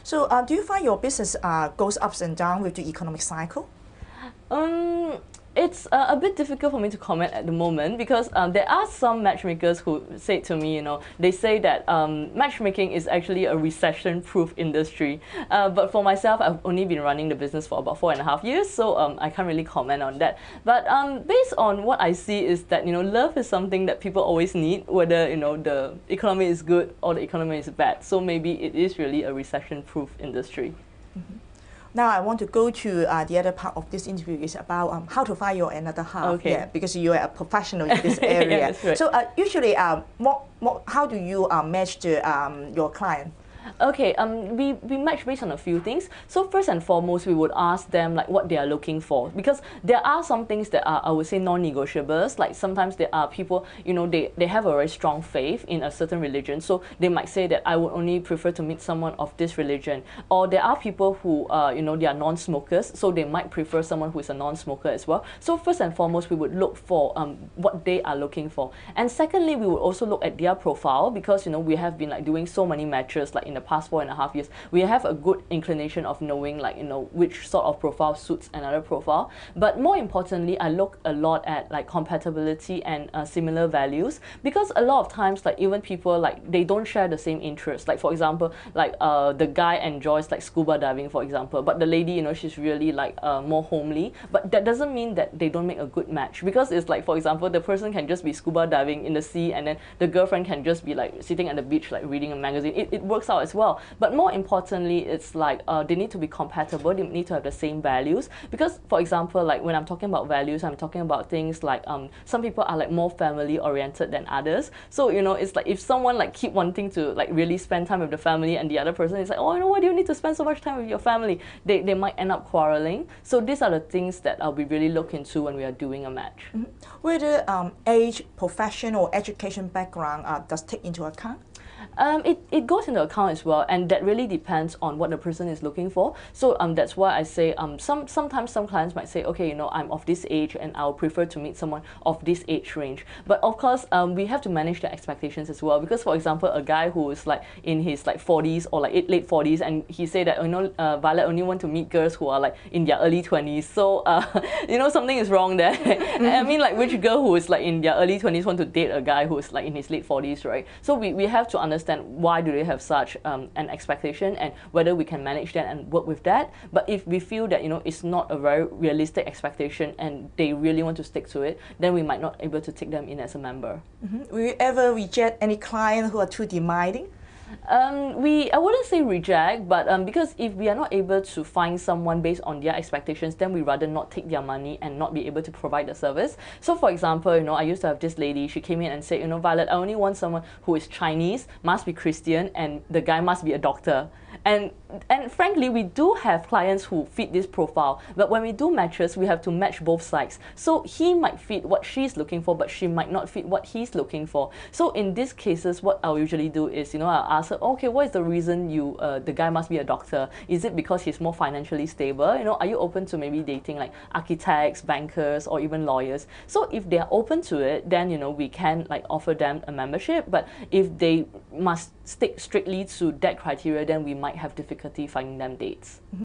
So do you find your business goes ups and down with the economic cycle? It's a bit difficult for me to comment at the moment because there are some matchmakers who say to me, they say that matchmaking is actually a recession-proof industry. But for myself, I've only been running the business for about 4.5 years, so I can't really comment on that. But based on what I see is that, love is something that people always need, whether, the economy is good or the economy is bad. So maybe it is really a recession-proof industry. Mm-hmm. Now I want to go to the other part of this interview is about how to find your another half. Okay. Yeah, because you are a professional in this area. Yeah, that's right. So usually, how do you match your client? Okay, we match based on a few things. So first and foremost, we would ask them like what they are looking for, because there are some things that are, I would say, non-negotiables. Like sometimes there are people, they have a very strong faith in a certain religion, so they might say that I would only prefer to meet someone of this religion. Or there are people who, they are non-smokers, so they might prefer someone who is a non-smoker as well. So first and foremost, we would look for what they are looking for, and secondly, we would also look at their profile, because we have been like doing so many matches like in the past 4.5 years. We have a good inclination of knowing like which sort of profile suits another profile. But more importantly, I look a lot at like compatibility and similar values, because a lot of times like even people like they don't share the same interests. Like for example, like the guy enjoys like scuba diving, for example, but the lady, she's really like more homely. But that doesn't mean that they don't make a good match, because it's like, for example, the person can just be scuba diving in the sea, and then the girlfriend can just be like sitting at the beach like reading a magazine. It works out as well. But more importantly, it's like they need to be compatible. They need to have the same values, because for example, like when I'm talking about values, I'm talking about things like some people are like more family oriented than others. So it's like if someone like keep wanting to like really spend time with the family, and the other person is like, oh, why do you need to spend so much time with your family? They might end up quarreling. So these are the things that we really look into when we are doing a match. Mm-hmm. Whether age, profession, or education background does take into account? It goes into account as well, and that really depends on what the person is looking for. So that's why I say sometimes some clients might say, okay, I'm of this age and I'll prefer to meet someone of this age range. But of course, we have to manage the expectations as well, because for example, a guy who is like in his like 40s or like late 40s, and he say that Violet only want to meet girls who are like in their early 20s. So something is wrong there. I mean, like which girl who is like in their early 20s want to date a guy who is like in his late 40s, right? So we have to understand why do they have such an expectation, and whether we can manage that and work with that. But if we feel that it's not a very realistic expectation and they really want to stick to it, then we might not be able to take them in as a member. Mm-hmm. Will you ever reject any client who are too demanding? I wouldn't say reject, but because if we are not able to find someone based on their expectations, then we rather not take their money and not be able to provide the service. So for example, I used to have this lady, she came in and said, Violet, I only want someone who is Chinese, must be Christian, and the guy must be a doctor. And frankly, we do have clients who fit this profile, but when we do matches, we have to match both sides. So he might fit what she's looking for, but she might not fit what he's looking for. So in these cases, what I'll usually do is, I'll ask her, okay, what is the reason the guy must be a doctor? Is it because he's more financially stable? Are you open to maybe dating like architects, bankers, or even lawyers? So if they are open to it, then we can like offer them a membership. But if they must stick strictly to that criteria, then we might have difficulty finding them dates.